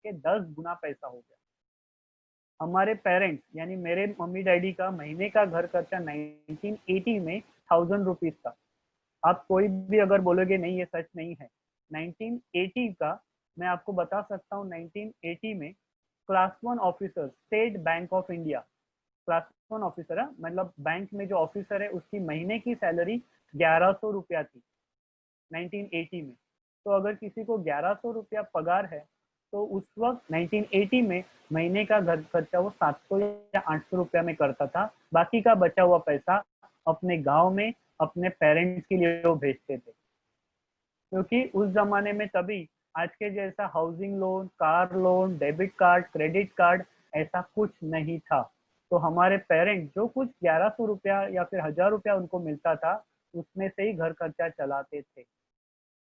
के 10 गुना पैसा हो गया। हमारे पेरेंट्स यानी मेरे मम्मी डैडी का महीने का घर खर्चा 1980 में 1000 रुपीज था। आप कोई भी अगर बोलोगे नहीं ये सच नहीं है, 1980 का मैं आपको बता सकता हूँ। 1980 में class one officer state bank of India, class one officer है मतलब बैंक में जो ऑफिसर है उसकी महीने की सैलरी 1100 रुपया थी 1980 में। तो अगर किसी को 1100 रुपया पगार है तो उस वक्त 1980 में महीने का घर खर्चा वो 700 या 800 रुपया में करता था। बाकी का बचा हुआ पैसा अपने गांव में अपने पेरेंट्स के लिए वो भेजते थे, क्योंकि उस जमाने में तभी आज के जैसा housing loan, car loan, debit card, credit card ऐसा कुछ नहीं था। तो हमारे पेरेंट्स जो कुछ 1100 रुपया या फिर 1000 रुपया उनको मिलता था उसमें से ही घर खर्चा चलाते थे।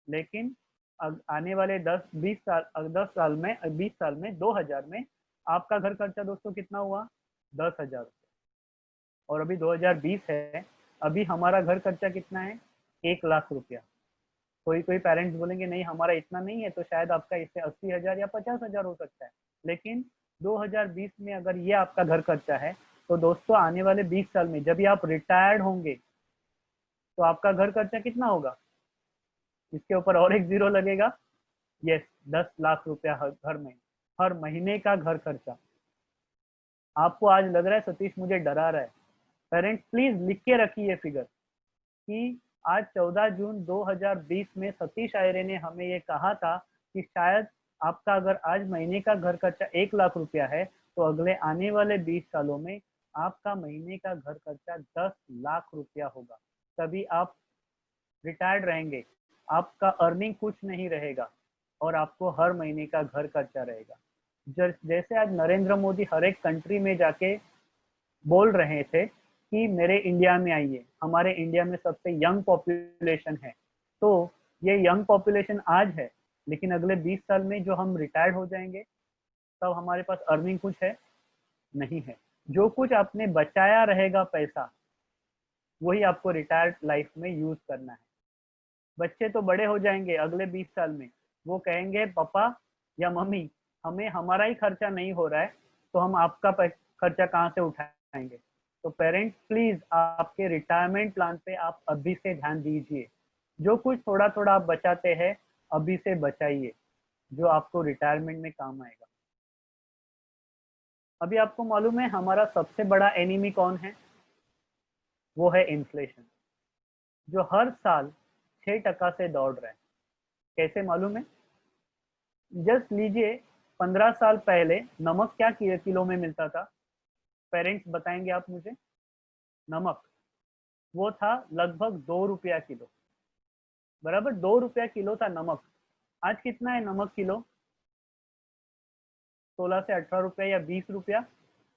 लेकिन आने वाले 10 साल में 20 साल में 2000 में आपका घर खर्चा दोस्तों कितना हुआ? 10,000। और अभी 2020 है, अभी हमारा घर खर्चा कितना है? 1 लाख रुपया। कोई कोई पेरेंट्स बोलेंगे नहीं हमारा इतना नहीं है, तो शायद आपका इससे 80,000 या 50,000 हो सकता है। लेकिन 2020 में अगर ये आपका घर खर्चा है तो दोस्तों आने वाले 20 साल में जब आप रिटायर्ड होंगे तो आपका घर खर्चा कितना होगा? इसके ऊपर और एक जीरो लगेगा। यस, 10 लाख रुपया हर महीने का घर खर्चा। आपको आज लग रहा है सतीश मुझे डरा रहा है, पेरेंट्स प्लीज लिख के रखिए फिगर कि आज 14 जून 2020 में सतीश आयरे ने हमें ये कहा था कि शायद आपका अगर आज महीने का घर खर्चा 1 लाख रुपया है तो अगले आने वाले 20 सालों में आपका महीने का घर खर्चा 10 लाख रुपया होगा। तभी आप रिटायर्ड रहेंगे, आपका अर्निंग कुछ नहीं रहेगा और आपको हर महीने का घर खर्चा रहेगा। जैसे आज नरेंद्र मोदी हर एक कंट्री में जाके बोल रहे थे कि मेरे इंडिया में आइए, हमारे इंडिया में सबसे यंग पॉपुलेशन है। तो ये यंग पॉपुलेशन आज है, लेकिन अगले 20 साल में जो हम रिटायर्ड हो जाएंगे तब हमारे पास अर्निंग कुछ है नहीं है। जो कुछ आपने बचाया रहेगा पैसा वही आपको रिटायर्ड लाइफ में यूज करना है। बच्चे तो बड़े हो जाएंगे अगले 20 साल में, वो कहेंगे पापा या मम्मी हमें हमारा ही खर्चा नहीं हो रहा है तो हम आपका खर्चा कहाँ से उठाएंगे। तो पेरेंट्स प्लीज आपके रिटायरमेंट प्लान पे आप अभी से ध्यान दीजिए। जो कुछ थोड़ा थोड़ा आप बचाते हैं अभी से बचाइए, जो आपको रिटायरमेंट में काम आएगा। अभी आपको मालूम है हमारा सबसे बड़ा एनिमी कौन है? वो है इन्फ्लेशन, जो हर साल 6% से दौड़ रहा है। कैसे मालूम है? जस्ट लीजिए, 15 साल पहले नमक क्या किलो में मिलता था? पेरेंट्स बताएंगे आप मुझे। नमक वो था लगभग 2 रुपया किलो, बराबर 2 रुपया किलो था नमक। आज कितना है नमक किलो? 16 से 18 रुपया या 20 रुपया।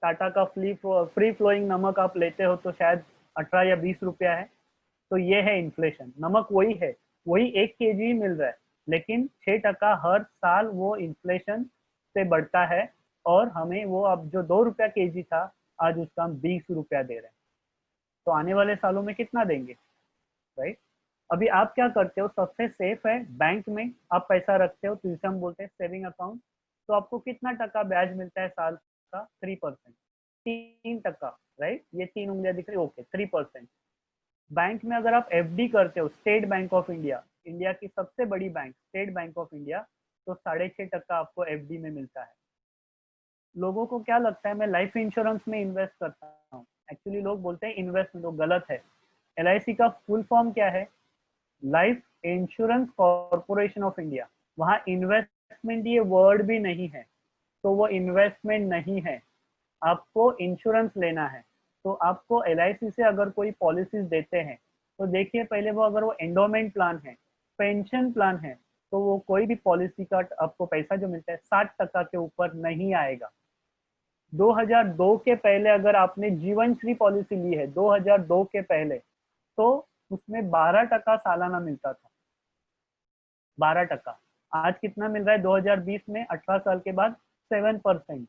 टाटा का फ्री फ्लोइंग नमक आप लेते हो तो शायद 18 या 20 रुपया है। तो ये है इन्फ्लेशन। नमक वही है, वही 1 kg ही मिल रहा है, लेकिन 6% हर साल वो इन्फ्लेशन से बढ़ता है। और हमें वो अब जो 2 रुपया kg था आज उसका हम 20 रुपया दे रहे हैं। तो आने वाले सालों में कितना देंगे, राइट? अभी आप क्या करते हो? सबसे सेफ है बैंक में आप पैसा रखते हो, तो जिसे हम बोलते हैं सेविंग अकाउंट। तो आपको कितना टका ब्याज मिलता है साल का? 3%, 3%, राइट? ये 3 उंगलियां दिख रही, ओके, 3%। बैंक में अगर आप एफडी करते हो, state bank of India, India की सबसे बड़ी bank state bank of India, तो 6.5% आपको एफडी में मिलता है। लोगों को क्या लगता है मैं लाइफ इंश्योरेंस में इन्वेस्ट करता हूँ, एक्चुअली लोग बोलते हैं इन्वेस्टमेंट, वो गलत है। एलआईसी का फुल फॉर्म क्या है? Life insurance corporation of India. वहां इन्वेस्टमेंट ये वर्ड भी नहीं है, तो वो इन्वेस्टमेंट नहीं है, आपको इंश्योरेंस लेना है। तो आपको एलआईसी से अगर कोई पॉलिसीज देते हैं तो देखिए पहले वो अगर वो एंडोमेंट प्लान है, पेंशन प्लान है, तो वो कोई भी पॉलिसी का आपको पैसा जो मिलता है 60% के ऊपर नहीं आएगा। 2002 के पहले अगर आपने जीवन श्री पॉलिसी ली है 2002 के पहले, तो उसमें 12% सालाना मिलता था, 12%। आज कितना मिल रहा है 2020 में? 18 साल के बाद 7%।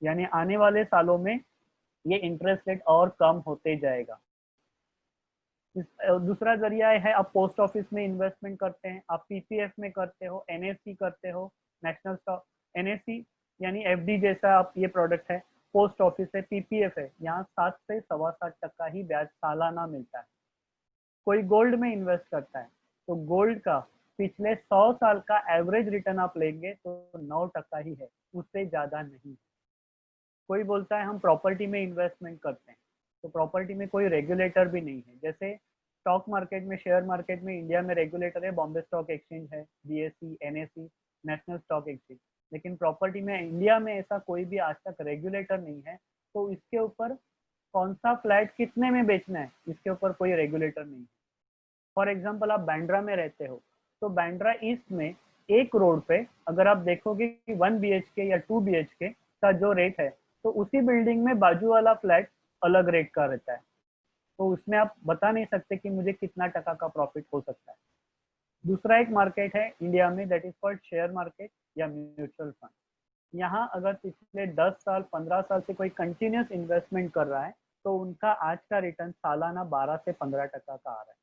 यानी आने वाले सालों में ये इंटरेस्ट रेट और कम होते जाएगा। दूसरा जरिया है आप पोस्ट ऑफिस में इन्वेस्टमेंट करते हैं, आप पीपीएफ में करते हो, एनएफटी करते हो, नेशनल एनएससी यानी एफडी जैसा आप ये प्रोडक्ट है, पोस्ट ऑफिस है, पीपीएफ है, यहाँ 7 से 7.25% ही ब्याज सालाना मिलता है। कोई गोल्ड में इन्वेस्ट करता है तो गोल्ड का पिछले 100 साल का एवरेज रिटर्न आप लेंगे तो 9% ही है, उससे ज्यादा नहीं। कोई बोलता है हम प्रॉपर्टी में इन्वेस्टमेंट करते हैं, तो प्रॉपर्टी में कोई रेगुलेटर भी नहीं है। जैसे स्टॉक मार्केट में, शेयर मार्केट में इंडिया में रेगुलेटर है, बॉम्बे स्टॉक एक्सचेंज है, BSE, NSE, national stock exchange. लेकिन प्रॉपर्टी में इंडिया में ऐसा कोई भी आज तक रेगुलेटर नहीं है, तो इसके ऊपर कौन सा फ्लैट कितने में बेचना है, इसके ऊपर कोई रेगुलेटर नहीं है। फॉर एग्जाम्पल आप बैंड्रा में रहते हो, तो बैंड्रा ईस्ट में एक रोड पे अगर आप देखोगे कि 1 BHK या 2 BHK का जो रेट है, तो उसी बिल्डिंग में बाजू वाला फ्लैट अलग रेट का रहता है। तो उसमें आप बता नहीं सकते कि मुझे कितना टका का प्रॉफिट हो सकता है। दूसरा एक मार्केट है इंडिया में, that is called share market या म्यूचुअल फंड। यहाँ अगर पिछले 10 साल 15 साल से कोई कंटिन्यूस इन्वेस्टमेंट कर रहा है, तो उनका आज का रिटर्न सालाना 12 से 15% का आ रहा है।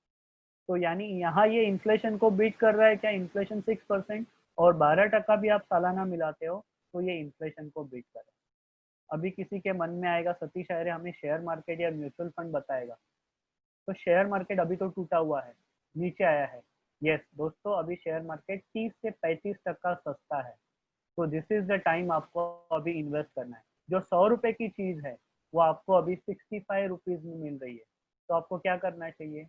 तो यानी यहाँ ये इन्फ्लेशन को बीट कर रहा है क्या? इन्फ्लेशन 6% और 12% भी आप सालाना मिलाते हो, तो ये इन्फ्लेशन को बीट कर रहा है। अभी किसी के मन में आएगा सतीश अरे हमें शेयर मार्केट या म्यूचुअल फंड बताएगा, तो शेयर मार्केट अभी तो टूटा हुआ है, नीचे आया है। यस दोस्तों, अभी शेयर मार्केट 30 से 35% सस्ता है। तो दिस इज द टाइम आपको अभी इन्वेस्ट करना है। जो 100 रुपए की चीज है वो आपको अभी 65 रुपीज में मिल रही है। तो आपको क्या करना चाहिए?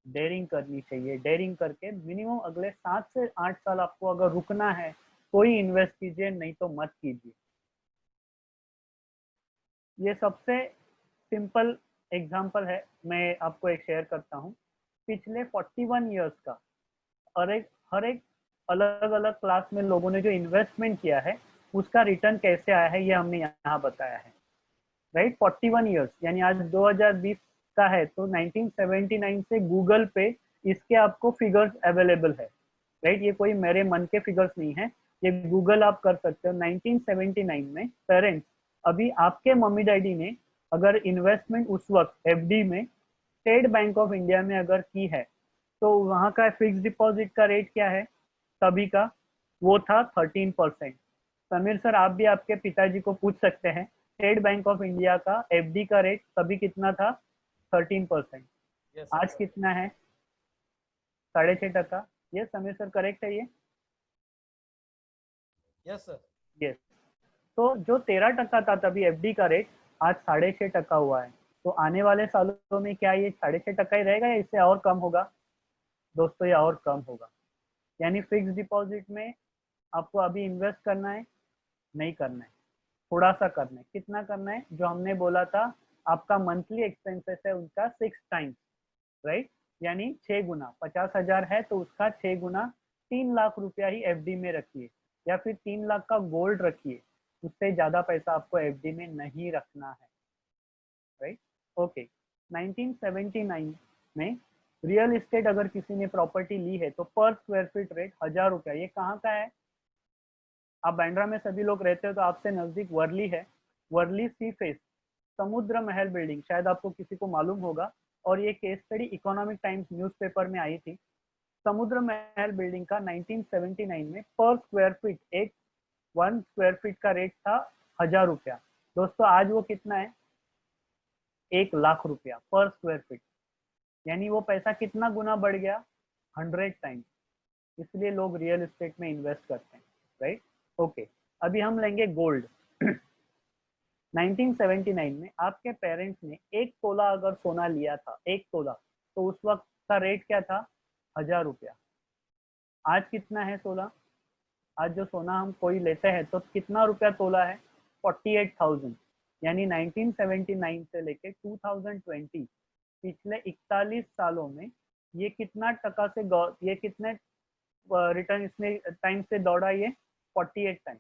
डेयरिंग करनी चाहिए। डेयरिंग करके मिनिमम अगले 7 से 8 साल आपको अगर रुकना है तो ही इन्वेस्ट कीजिए, नहीं तो मत कीजिए। ये सबसे सिंपल एग्जांपल है, मैं आपको एक शेयर करता हूँ। पिछले 41 ईयर्स का हर एक अलग अलग क्लास में लोगों ने जो इन्वेस्टमेंट किया है उसका रिटर्न कैसे आया है, ये हमने यहाँ बताया है। राइट, 41 ईयर्स यानी आज 2020 का है, तो 1979 से गूगल पे इसके आपको फिगर्स अवेलेबल है। राइट, ये कोई मेरे मन के फिगर्स नहीं है, ये गूगल आप कर सकते हो। 1979 में पेरेंट्स, अभी आपके मम्मी डैडी ने अगर इन्वेस्टमेंट उस वक्त एफडी में स्टेट बैंक ऑफ इंडिया में अगर की है, तो वहाँ का फिक्स डिपॉजिट का रेट क्या है तभी का? वो था 13%। समीर सर, आप भी आपके पिताजी को पूछ सकते हैं, स्टेट बैंक ऑफ इंडिया का एफडी का रेट तभी कितना था? 13%। यस आज सर। कितना है? 6.5%। ये समीर सर करेक्ट है ये? Yes sir. यस। तो जो 13% था तभी एफडी का रेट, आज 6.5% हुआ है। तो आने वाले सालों में क्या ये 6.5% ही रहेगा या इससे और कम होगा? दोस्तों ये और कम होगा। यानी फिक्स डिपॉजिट में आपको अभी इन्वेस्ट करना है? नहीं करना है, थोड़ा सा करना है। कितना करना है? जो हमने बोला था, आपका मंथली एक्सपेंसेस है उनका 6 टाइम्स। राइट, यानी 6 गुना। 50,000 है तो उसका 6 गुना 3 लाख रुपया ही एफडी में रखिए, या फिर 3 लाख का गोल्ड रखिए। उससे ज्यादा पैसा आपको एफडी में नहीं रखना है। Right, okay. 1979 में रियल एस्टेट अगर किसी ने प्रॉपर्टी ली है तो पर स्क्वायर फीट रेट 1,000 रुपया। ये कहाँ का है? आप बांद्रा में सभी लोग रहते हो तो आपसे नजदीक वर्ली है। वर्ली सी फेस समुद्र महल बिल्डिंग, शायद आपको किसी को मालूम होगा, और ये case study economic times newspaper में आई थी। समुद्र महल बिल्डिंग का 1979 में पर स्क्वायर फीट, एक 1 स्क्वायर फीट का रेट था 1,000 रुपया। दोस्तों आज वो कितना है? 1 लाख रुपया पर स्क्वायर फीट। यानी वो पैसा कितना गुना बढ़ गया? 100 टाइम्स। इसलिए लोग रियल एस्टेट में इन्वेस्ट करते हैं। Right, okay. अभी हम लेंगे गोल्ड। 1979 में आपके पेरेंट्स ने 1 तोला अगर सोना लिया था, 1 तोला, तो उस वक्त का रेट क्या था? 1,000 रुपया। आज कितना है सोना? आज जो सोना हम कोई लेते हैं तो कितना रुपया तोला है? 48,000। यानी 1979 से लेके 2020, पिछले 41 सालों में ये कितना टका से ये कितने रिटर्न इसने टाइम से दौड़ा? ये 48 टाइम।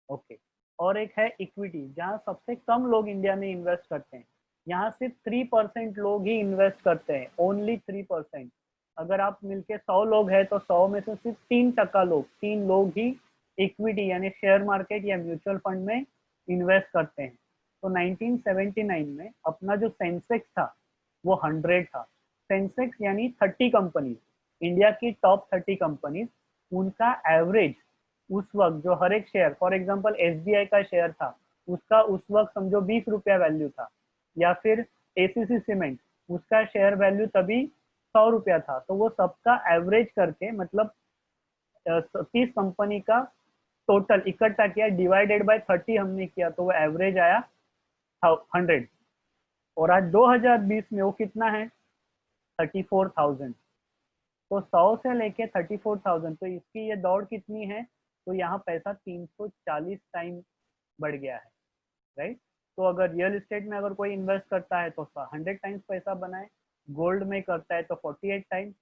ओके। और एक है इक्विटी, जहाँ सबसे कम लोग इंडिया में इन्वेस्ट करते हैं। यहाँ सिर्फ 3% लोग ही इन्वेस्ट करते हैं, ओनली 3%। अगर आप मिलके 100 लोग हैं तो 100 में से सिर्फ 3% लोग, 3 लोग ही इक्विटी यानी शेयर मार्केट या म्यूचुअल फंड में इन्वेस्ट करते हैं। तो 1979 में अपना जो सेंसेक्स था वो 100 था। सेंसेक्स यानी 30 कंपनीज, इंडिया की टॉप 30 कंपनीज, उनका एवरेज उस वक्त जो हर एक शेयर, फॉर एग्जांपल एसबीआई का शेयर था, उसका उस वक्त समझो 20 रुपया वैल्यू था, या फिर एसीसी सीमेंट, उसका शेयर वैल्यू तभी 100 रुपया था। तो वो सबका एवरेज करके, मतलब 30 कंपनी का टोटल इकट्ठा किया, डिवाइडेड बाय 30 हमने किया, तो वो एवरेज आया 100। और आज 2020 में वो कितना है, 34,000। तो 100 से लेके 34,000, तो इसकी ये दौड़ कितनी है, तो यहाँ पैसा 340 टाइम बढ़ गया है, राइट। तो अगर रियल एस्टेट में अगर कोई इन्वेस्ट करता है तो 100 टाइम्स पैसा बनाए, गोल्ड में करता है तो 48 टाइम्स,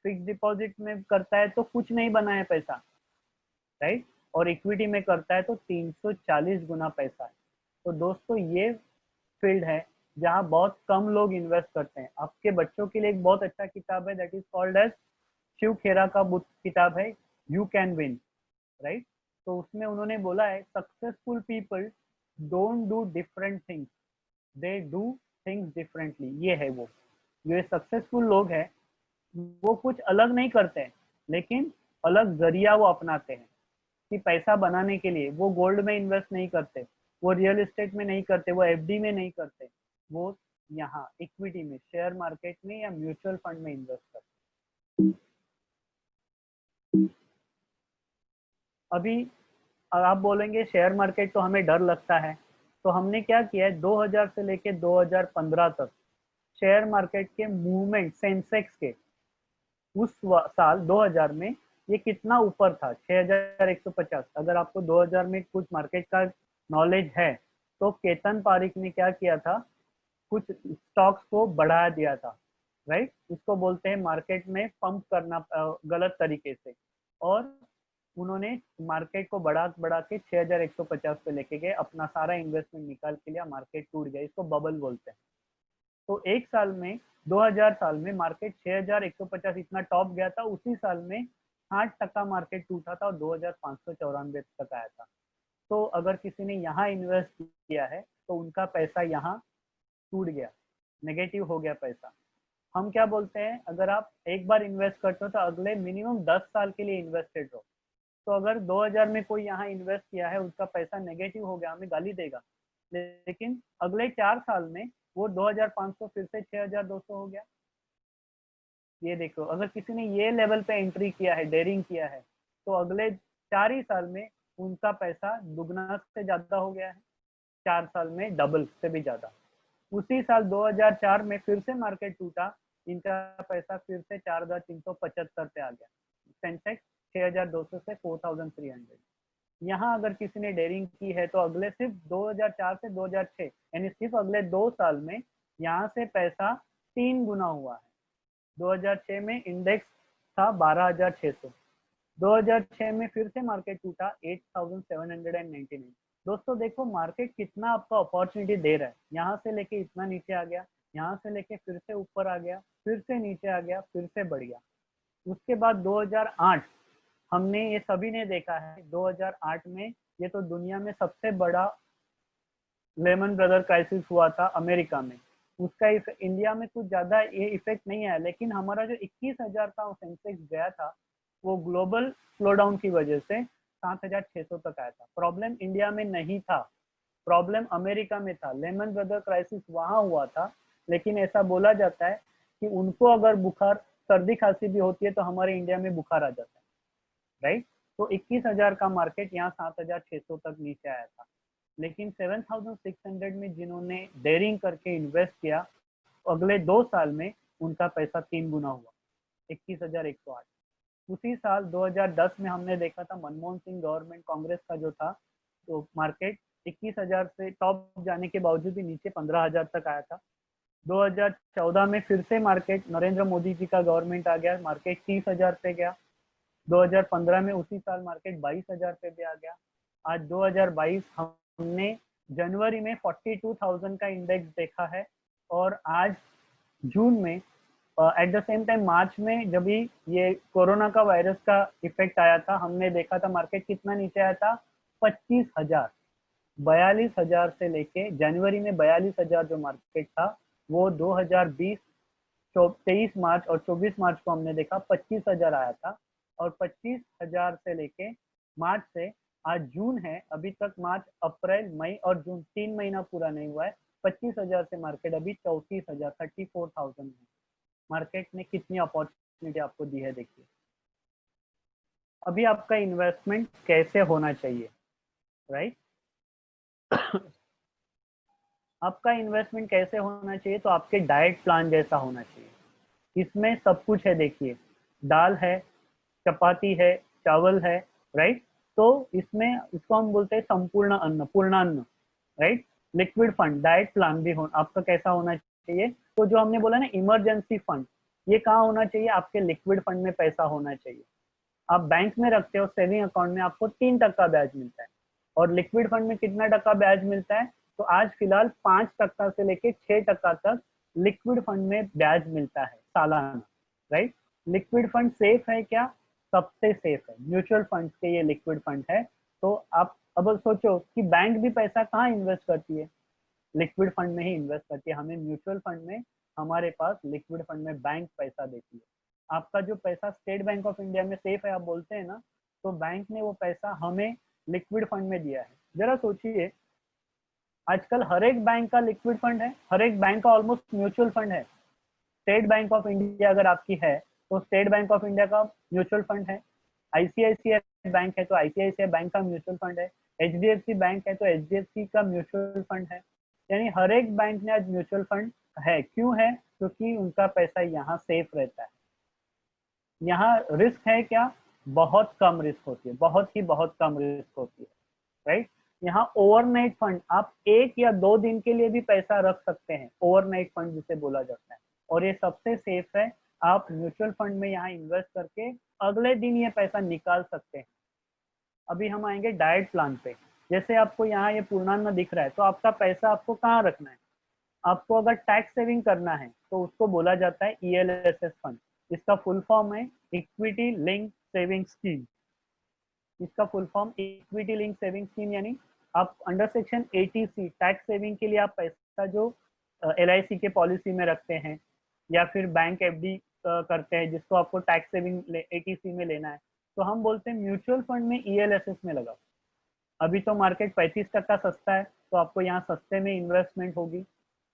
फिक्स डिपॉजिट में करता है तो कुछ नहीं बना है पैसा, राइट। और इक्विटी में करता है तो 340 गुना पैसा है। तो दोस्तों ये फील्ड है जहाँ बहुत कम लोग इन्वेस्ट करते हैं। आपके बच्चों के लिए एक बहुत अच्छा किताब है, that is called as Shiv Khera का बुक किताब है, यू कैन विन, राइट। तो उसमें उन्होंने बोला है, successful people don't do different things, they do things differently. ये है वो, ये सक्सेसफुल लोग हैं, वो कुछ अलग नहीं करते हैं, लेकिन अलग जरिया वो अपनाते हैं कि पैसा बनाने के लिए। वो गोल्ड में इन्वेस्ट नहीं करते, वो रियल एस्टेट में नहीं करते, वो एफडी में नहीं करते, वो यहाँ इक्विटी में, शेयर मार्केट में या म्यूचुअल फंड में इन्वेस्ट करते। अभी आप बोलेंगे शेयर मार्केट तो हमें डर लगता है, तो हमने क्या किया है, 2000 से लेके 2015 तक शेयर मार्केट के मूवमेंट, सेंसेक्स के उस साल 2000 में ये कितना ऊपर था, 6150। अगर आपको 2000 में कुछ मार्केट का नॉलेज है, तो केतन पारिक ने क्या किया था, कुछ स्टॉक्स को बढ़ा दिया था, राइट। इसको बोलते हैं मार्केट में पंप करना गलत तरीके से। और उन्होंने मार्केट को बढ़ा बढ़ा के 6150 पे लेके गए, अपना सारा इन्वेस्टमेंट निकाल के लिया, मार्केट टूट गया, इसको बबल बोलते हैं। तो एक साल में, 2000 साल में मार्केट 6150 इतना टॉप गया था, उसी साल में 60% मार्केट टूटा था और 2594 तक आया था। तो अगर किसी ने यहाँ इन्वेस्ट किया है तो उनका पैसा यहाँ टूट गया, नेगेटिव हो गया पैसा। हम क्या बोलते हैं, अगर आप एक बार इन्वेस्ट करते हो तो अगले मिनिमम 10 साल के लिए इन्वेस्टेड हो। तो अगर 2000 में कोई यहाँ इन्वेस्ट किया है, उसका पैसा नेगेटिव हो गया, हमें गाली देगा, लेकिन अगले 4 साल में वो 2500 फिर से 6200 हो गया। ये देखो, अगर किसी ने ये लेवल पे एंट्री किया है, डेयरिंग किया है, तो अगले 4 ही साल में उनका पैसा दुगना से ज्यादा हो गया है, 4 साल में डबल से भी ज्यादा। उसी साल 2004 में फिर से मार्केट टूटा, इनका पैसा फिर से 4375 पे आ गया, सेंसेक्स 6200 से 4300। यहाँ अगर किसी ने डेयरिंग की है तो अगले सिर्फ 2004 से 2006, यानी सिर्फ अगले 2 साल में यहाँ से पैसा 3 गुना हुआ है। 2006 में इंडेक्स था 12600, 2006 में फिर से मार्केट टूटा 8799। दोस्तों देखो मार्केट कितना आपका अपॉर्चुनिटी दे रहा है, यहाँ से लेके इतना नीचे आ गया, यहाँ से लेके फिर से ऊपर आ गया, फिर से नीचे आ गया, फिर से बढ़ गया। उसके बाद 2008 हमने, ये सभी ने देखा है, 2008 में ये तो दुनिया में सबसे बड़ा लेमन ब्रदर क्राइसिस हुआ था अमेरिका में। उसका इंडिया में कुछ ज्यादा ये इफेक्ट नहीं आया, लेकिन हमारा जो 21,000 का सेंसेक्स गया था, वो ग्लोबल स्लोडाउन की वजह से 7,600 तक आया था। प्रॉब्लम इंडिया में नहीं था, प्रॉब्लम अमेरिका में था। लेमन ब्रदर क्राइसिस वहां हुआ था, लेकिन ऐसा बोला जाता है कि उनको अगर बुखार, सर्दी खांसी भी होती है तो हमारे इंडिया में बुखार आ जाता है, राइट। तो 21,000 का मार्केट यहाँ 7,600 तक नीचे आया था, लेकिन 7,600 में जिन्होंने डेयरिंग करके इन्वेस्ट किया, अगले 2 साल में उनका पैसा 3 गुना हुआ, 21,108। उसी साल 2010 में हमने देखा था, मनमोहन सिंह गवर्नमेंट, कांग्रेस का जो था, तो मार्केट 21,000 से टॉप जाने के बावजूद भी नीचे 15,000 तक आया था। 2014 में फिर से मार्केट, नरेंद्र मोदी जी का गवर्नमेंट आ गया, मार्केट 30,000 पे गया। 2015 में उसी साल मार्केट 22,000 पे भी आ गया। आज 2022 हमने जनवरी में 42,000 का इंडेक्स देखा है, और आज जून में, एट द सेम टाइम मार्च में, जब भी ये कोरोना का वायरस का इफेक्ट आया था, हमने देखा था मार्केट कितना नीचे आया था, 25,000, 42,000 से लेके जनवरी में 42,000 जो मार्केट था, वो 2020 23 मार्च और 24 मार्च को हमने देखा 25,000 आया था, और 25,000 से लेके मार्च से आज जून है, अभी तक मार्च, अप्रैल, मई और जून 3 महीना पूरा नहीं हुआ है, 25,000 से मार्केट अभी 34,000, 34,000 है। मार्केट ने कितनी अपॉर्चुनिटी आपको दी है देखिए। अभी आपका इन्वेस्टमेंट कैसे होना चाहिए, राइट? आपका इन्वेस्टमेंट कैसे होना चाहिए, तो आपके डाइट प्लान जैसा होना चाहिए। इसमें सब कुछ है देखिए, दाल है, चपाती है, चावल है, राइट? तो इसमें इसको हम बोलते हैं संपूर्ण अन्न, पूर्णान्न, right? Liquid fund, diet plan भी हो आपका कैसा होना चाहिए। तो जो हमने बोला ना इमरजेंसी फंड, ये कहाँ होना चाहिए, आपके लिक्विड फंड में पैसा होना चाहिए। आप बैंक में रखते हो सेविंग अकाउंट में, आपको 3% ब्याज मिलता है, और लिक्विड फंड में कितना टका ब्याज मिलता है, तो आज फिलहाल 5% से लेके 6% तक लिक्विड फंड में ब्याज मिलता है सालाना, राइट? लिक्विड फंड सेफ है क्या? सबसे सेफ है, म्यूचुअल फंड के ये लिक्विड फंड है। तो आप अब सोचो कि बैंक भी पैसा कहाँ इन्वेस्ट करती है, लिक्विड फंड में ही इन्वेस्ट करती है। हमें म्यूचुअल फंड में, हमारे पास लिक्विड फंड में बैंक पैसा देती है। आपका जो पैसा स्टेट बैंक ऑफ इंडिया में सेफ है आप बोलते हैं ना, तो बैंक ने वो पैसा हमें लिक्विड फंड में दिया है। जरा सोचिए, आजकल हर एक बैंक का लिक्विड फंड है, हर एक बैंक का ऑलमोस्ट म्यूचुअल फंड है। स्टेट बैंक ऑफ इंडिया अगर आपकी है, तो स्टेट बैंक ऑफ इंडिया का म्यूचुअल फंड है। आईसीआईसीआई बैंक है तो आईसीआईसीआई बैंक का म्यूचुअल फंड है। एचडीएफसी बैंक है तो एचडीएफसी का म्यूचुअल फंड है। यानी हर एक बैंक ने आज म्यूचुअल फंड है। क्यों है? क्योंकि उनका पैसा यहाँ सेफ रहता है। यहाँ रिस्क है क्या? बहुत कम रिस्क होती है, बहुत कम रिस्क होती है, राइट? यहाँ ओवरनाइट फंड, आप 1 या 2 दिन के लिए भी पैसा रख सकते हैं, ओवरनाइट फंड जिसे बोला जाता है, और ये सबसे सेफ है। आप म्यूचुअल फंड में यहाँ इन्वेस्ट करके अगले दिन ये पैसा निकाल सकते हैं। अभी हम आएंगे डाइट प्लान पे। जैसे आपको यहाँ ये पूर्णान्न दिख रहा है, तो आपका पैसा आपको कहाँ रखना है? आपको अगर टैक्स सेविंग करना है तो उसको बोला जाता है ईएलएसएस फंड। इसका फुल फॉर्म है इक्विटी लिंक सेविंग स्कीम। इसका full form equity link saving scheme, यानी आप under section 80C tax saving के लिए आप पैसा जो LIC के पॉलिसी में रखते हैं, या फिर बैंक एफडी करते हैं जिसको आपको टैक्स सेविंग 80C में लेना है, तो हम बोलते हैं म्यूचुअल फंड में ईएलएसएस में लगाओ। अभी तो मार्केट 35% सस्ता है, तो आपको यहाँ सस्ते में इन्वेस्टमेंट होगी,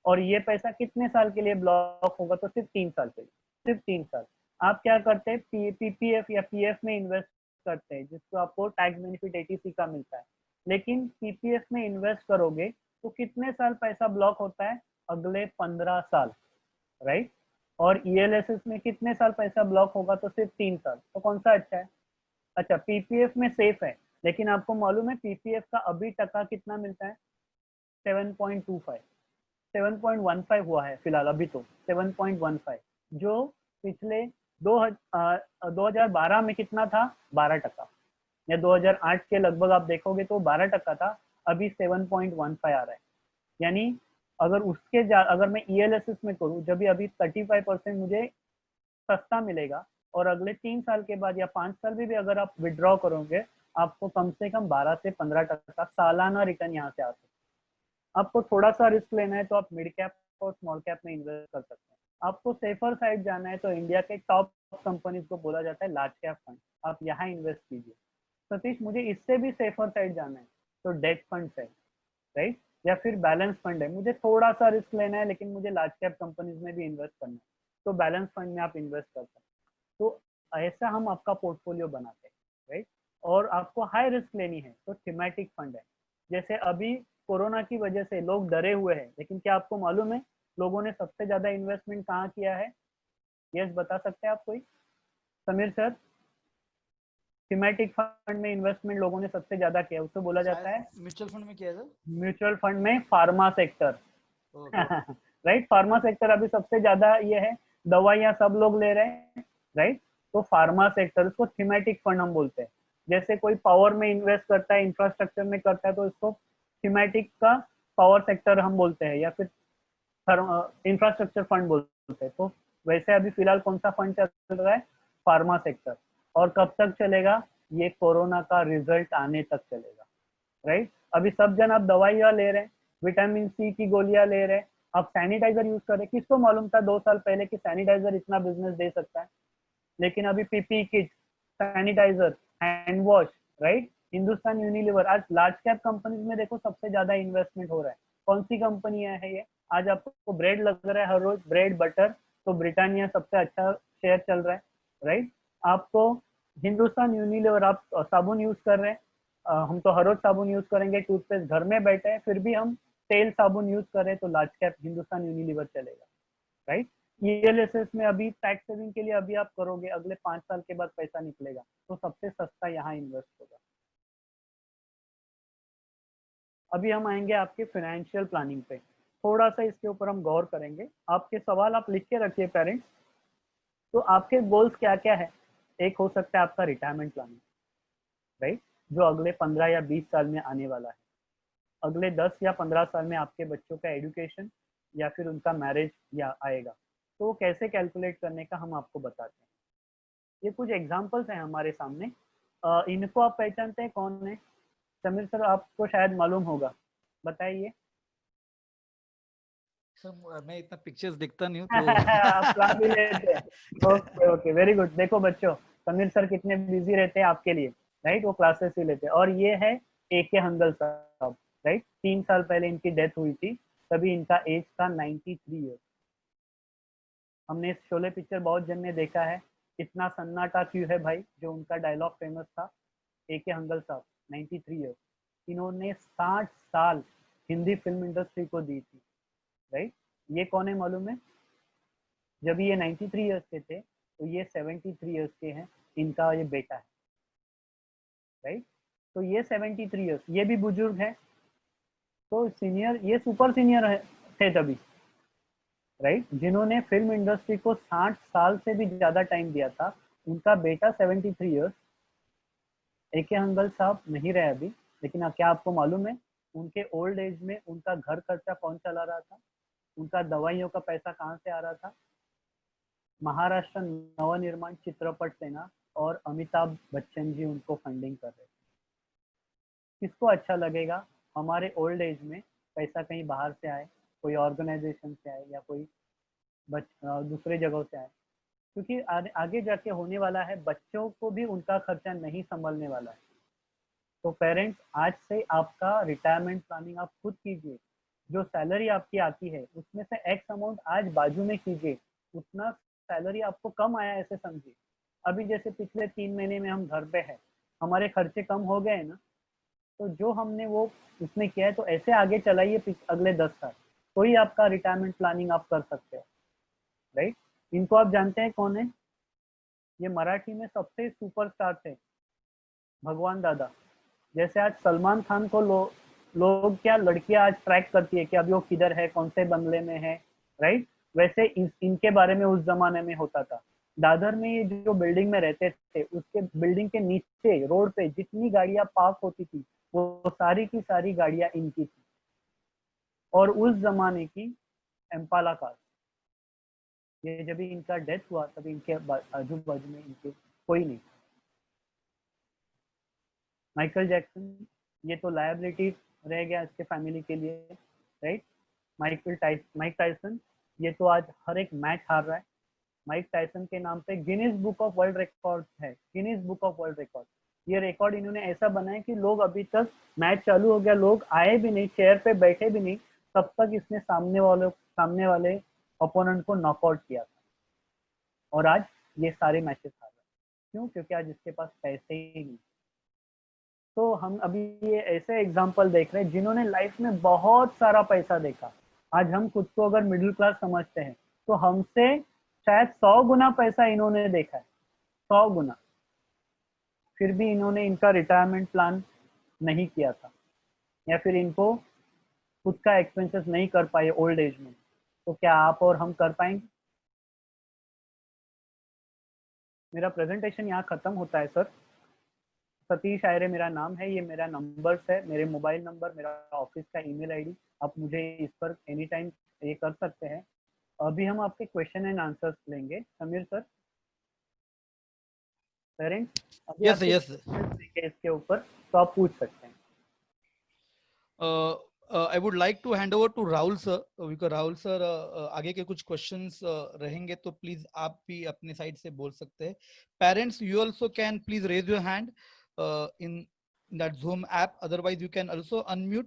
और ये पैसा कितने साल के लिए ब्लॉक होगा, तो सिर्फ 3 साल के लिए, सिर्फ 3 साल। आप क्या करते हैं, पीपीएफ या पीएफ में इन्वेस्ट करते हैं, जिसको आपको टैक्स बेनिफिट 80C का मिलता है। लेकिन पीपीएफ में इन्वेस्ट करोगे तो कितने साल पैसा ब्लॉक होता है? अगले 15 साल, राइट? और ईएलएसएस में कितने साल पैसा ब्लॉक होगा? तो सिर्फ 3 साल। तो कौन सा अच्छा है? अच्छा, पीपीएफ में सेफ है, लेकिन आपको मालूम है पीपीएफ का अभी टका कितना मिलता है? 7.25, 7.15 हुआ है फिलहाल, अभी तो 7.15, जो पिछले 2012 में कितना था? 12%, या 2008 के लगभग आप देखोगे तो 12% था, अभी 7.15 आ रहा है। यानी अगर अगर मैं ईएलएसएस में करूँ, जब भी अभी 35% मुझे सस्ता मिलेगा, और अगले 3 साल के बाद या 5 साल में भी अगर आप विड्रॉ करोगे, आपको कम से कम 12 से 15% सालाना रिटर्न यहाँ से आ सकता है। आपको थोड़ा सा रिस्क लेना है तो आप मिड कैप और स्मॉल कैप में इन्वेस्ट कर सकते हैं। आपको सेफर साइड जाना है तो इंडिया के टॉप कंपनीज को बोला जाता है लार्ज कैप फंड, आप यहाँ इन्वेस्ट कीजिए। सतीश, मुझे इससे भी सेफर साइड जाना है तो डेट फंड है, राइट? या फिर बैलेंस फंड है, मुझे थोड़ा सा रिस्क लेना है लेकिन मुझे लार्ज कैप कंपनीज में भी इन्वेस्ट करना है, तो बैलेंस फंड में आप इन्वेस्ट कर सकते हैं। तो ऐसा हम आपका पोर्टफोलियो बनाते हैं, राइट? और आपको हाई रिस्क लेनी है तो थीमेटिक फंड है। जैसे अभी कोरोना की वजह से लोग डरे हुए हैं, लेकिन क्या आपको मालूम है लोगों ने सबसे ज्यादा इन्वेस्टमेंट कहाँ किया है? यस, बता सकते हैं आप कोई? समीर सर, थीमेटिक फंड में इन्वेस्टमेंट लोगों ने सबसे ज्यादा किया, उसको बोला जाता है म्यूचुअल फंड में किया था। म्यूचुअल फंड में pharma sector. Right, pharma sector अभी सबसे ज्यादा ये है, दवाइयां सब लोग ले रहे हैं, राइट? तो फार्मा सेक्टर, उसको थीमेटिक फंड हम बोलते हैं। जैसे कोई पावर में इन्वेस्ट करता है, इंफ्रास्ट्रक्चर में करता है, तो इसको थीमेटिक का पावर सेक्टर हम बोलते हैं, या फिर इंफ्रास्ट्रक्चर फंड बोलते हैं। तो वैसे अभी फिलहाल कौन सा फंड चल रहा है? Pharma sector. और कब तक चलेगा? ये कोरोना का रिजल्ट आने तक चलेगा, राइट? अभी सब जन आप दवाइयां ले रहे हैं, विटामिन सी की गोलियां ले रहे हैं, आप सैनिटाइजर यूज कर रहे हैं। किसको मालूम था 2 साल पहले कि सैनिटाइजर इतना बिजनेस दे सकता है? लेकिन अभी PP kit, sanitizer, hand wash, right, Hindustan Unilever, आज लार्ज कैप कंपनीज में देखो सबसे ज्यादा इन्वेस्टमेंट हो रहा है। कौन सी कंपनियां है ये? आज आपको ब्रेड लग रहा है हर रोज, ब्रेड बटर, तो ब्रिटानिया सबसे अच्छा शेयर चल रहा है, राइट। आपको हिंदुस्तान यूनिलीवर, आप साबुन यूज कर रहे हैं, हम तो हर रोज साबुन यूज करेंगे, टूथपेस्ट घर में बैठे हैं, फिर भी हम तेल साबुन यूज करें तो लार्ज कैप हिंदुस्तान यूनिलीवर चलेगा, राइट। ईएलएसएस में अभी टैक्स सेविंग के लिए अभी आप करोगे, अगले 5 साल के बाद पैसा निकलेगा, तो सबसे सस्ता यहाँ इन्वेस्ट होगा। अभी हम आएंगे आपके फाइनेंशियल प्लानिंग पे, थोड़ा सा इसके ऊपर हम गौर करेंगे। आपके सवाल आप लिख के रखिए पेरेंट्स। तो आपके गोल्स क्या क्या है? एक हो सकता है आपका रिटायरमेंट प्लानिंग, राइट, जो अगले 15 या 20 साल में आने वाला है। अगले 10 या 15 साल में आपके बच्चों का एजुकेशन या फिर उनका मैरिज या आएगा, तो वो कैसे कैलकुलेट करने का हम आपको बताते हैं। ये कुछ एग्जांपल्स हैं हमारे सामने। इनको आप पहचानते हैं कौन है? समीर सर, आपको शायद मालूम होगा, बताइए। सर मैं इतना पिक्चर्स देखता नहीं हूँ तो आप प्लान भी लेते हैं। Okay okay, very good. देखो बच्चों, समीर सर कितने बिजी रहते हैं आपके लिए, राइट, वो क्लासेस ही लेते हैं। और ये है AK हंगल साहब, राइट, 3 साल पहले इनकी डेथ हुई थी, तभी इनका एज था 93 ईयर्स। हमने इस शोले पिक्चर बहुत जन ने देखा है, इतना सन्नाटा क्यों है भाई, जो उनका डायलॉग फेमस था। AK हंगल साहब 93 ईयर्स, इन्होंने 60 साल हिंदी फिल्म इंडस्ट्री को दी थी, राइट। ये कौन है मालूम है? जब ये 93 ईयर्स के थे तो ये 73 ईयर्स के हैं, इनका ये बेटा है, राइट। तो ये 73 ईयर्स, ये भी बुजुर्ग है, तो सीनियर, ये सुपर सीनियर है, थे तभी, राइट। जिन्होंने फिल्म इंडस्ट्री को 60 साल से भी ज्यादा टाइम दिया था, उनका बेटा 73 ईयर्स। AK हंगल साहब नहीं रहे अभी, लेकिन क्या आपको मालूम है उनके ओल्ड एज में उनका घर खर्चा कौन चला रहा था? उनका दवाइयों का पैसा कहाँ से आ रहा था? महाराष्ट्र नवनिर्माण चित्रपट सेना और अमिताभ बच्चन जी उनको फंडिंग कर रहे थे। किसको अच्छा लगेगा हमारे ओल्ड एज में पैसा कहीं बाहर से आए, कोई ऑर्गेनाइजेशन से आए या कोई दूसरे जगहों से आए? क्योंकि आगे जाके होने वाला है, बच्चों को भी उनका खर्चा नहीं संभलने वाला है। तो पेरेंट्स, आज से आपका रिटायरमेंट प्लानिंग आप खुद कीजिए। जो सैलरी आपकी आती है उसमें से एक्स अमाउंट आज बाजू में कीजिए, उतना सैलरी आपको कम आया ऐसे समझिए। अभी जैसे पिछले 3 महीने में हम घर पे हैं, हमारे खर्चे कम हो गए ना, तो जो हमने वो उसमें किया है, तो ऐसे आगे चलाइए अगले 10 साल, तो ही आपका रिटायरमेंट प्लानिंग आप कर सकते हो, राइट। इनको आप जानते हैं कौन है? ये मराठी में सबसे सुपरस्टार थे, भगवान दादा। जैसे आज सलमान खान को लोग क्या लड़कियां आज ट्रैक करती है कि अभी वो किधर है, कौन से बंगले में है, राइट, वैसे इनके बारे में उस जमाने में होता था। दादर में ये जो बिल्डिंग में रहते थे, उसके बिल्डिंग के नीचे रोड पे जितनी गाड़ियां पार्क होती थी, वो सारी की सारी गाड़ियां इनकी थी, और उस जमाने की एम्पाला कार। ये जब इनका डेथ हुआ तभी इनके आजू बाजू में इनके कोई नहीं। माइकल जैक्सन, ये तो लायबिलिटी रह गया इसके फैमिली के लिए, राइट। माइक टाइसन, ये तो आज हर एक मैच हार रहा है। माइक टाइसन के नाम पे Guinness book of world record है, Guinness book of world record. ये रिकॉर्ड इन्होंने ऐसा बनाया कि लोग अभी तक, मैच चालू हो गया, लोग आए भी नहीं, चेयर पे बैठे भी नहीं, तब तक इसने सामने वाले ओपोनेंट को नॉकआउट किया था, और आज ये सारे मैचेस हार रहा है। क्यों? क्योंकि आज इसके पास पैसे ही नहीं। तो हम अभी ये ऐसे एग्जाम्पल देख रहे हैं जिन्होंने लाइफ में बहुत सारा पैसा देखा। आज हम खुद को अगर मिडिल क्लास समझते हैं, तो हमसे शायद 100 गुना पैसा इन्होंने देखा है, 100 गुना। फिर भी इन्होंने इनका रिटायरमेंट प्लान नहीं किया था, या फिर इनको खुद का एक्सपेंसेस नहीं कर पाए ओल्ड एज में। तो क्या आप और हम कर पाएंगे? मेरा प्रेजेंटेशन यहाँ खत्म होता है सर। सतीश आयरे मेरा नाम है, ये मेरा नंबर्स है, मेरे मोबाइल नंबर, मेरा ऑफिस का ईमेल आईडी, आप मुझे इस पर एनी टाइम ये कर सकते हैं। अभी हम आपके क्वेश्चन एंड आंसर्स लेंगे, समीर सर। पेरेंट्स, अभी यस आपके यस क्वेश्चन देंगे इसके ऊपर, तो आप पूछ सकते हैं। I would like to hand over to Rahul sir, because Rahul sir आगे के कुछ क्वेश्चंस रहेंगे, तो प्लीज आप भी अपने साइड से बोल सकते हैं। Parents, you also can please raise your hand in in that Zoom app. Otherwise, you can also unmute